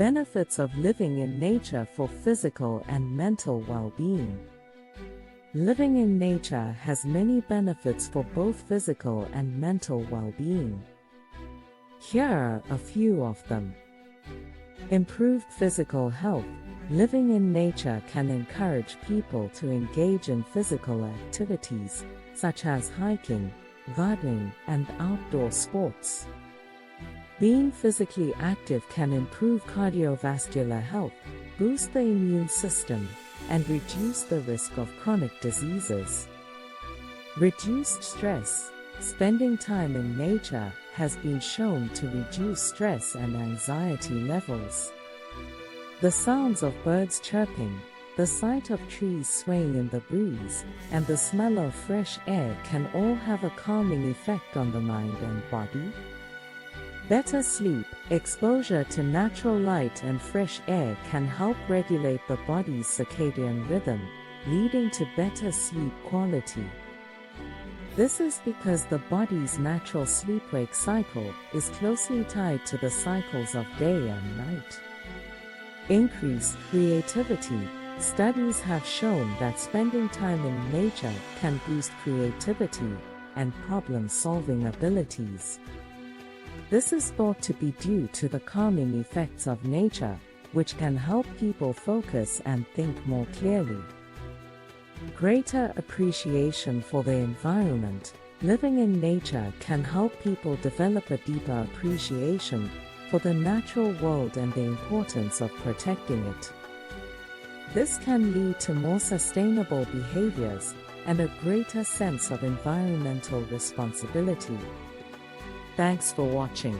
Benefits of living in nature for physical and mental well-being. Living in nature has many benefits for both physical and mental well-being. Here are a few of them. Improved physical health. Living in nature can encourage people to engage in physical activities, such as hiking, gardening, and outdoor sports. Being physically active can improve cardiovascular health, boost the immune system, and reduce the risk of chronic diseases. Reduced stress. Spending time in nature has been shown to reduce stress and anxiety levels. The sounds of birds chirping, the sight of trees swaying in the breeze, and the smell of fresh air can all have a calming effect on the mind and body. Better sleep. Exposure to natural light and fresh air can help regulate the body's circadian rhythm, leading to better sleep quality. This is because the body's natural sleep-wake cycle is closely tied to the cycles of day and night. Increased creativity. Studies have shown that spending time in nature can boost creativity and problem-solving abilities. This is thought to be due to the calming effects of nature, which can help people focus and think more clearly. Greater appreciation for the environment. Living in nature can help people develop a deeper appreciation for the natural world and the importance of protecting it. This can lead to more sustainable behaviors and a greater sense of environmental responsibility. Thanks for watching.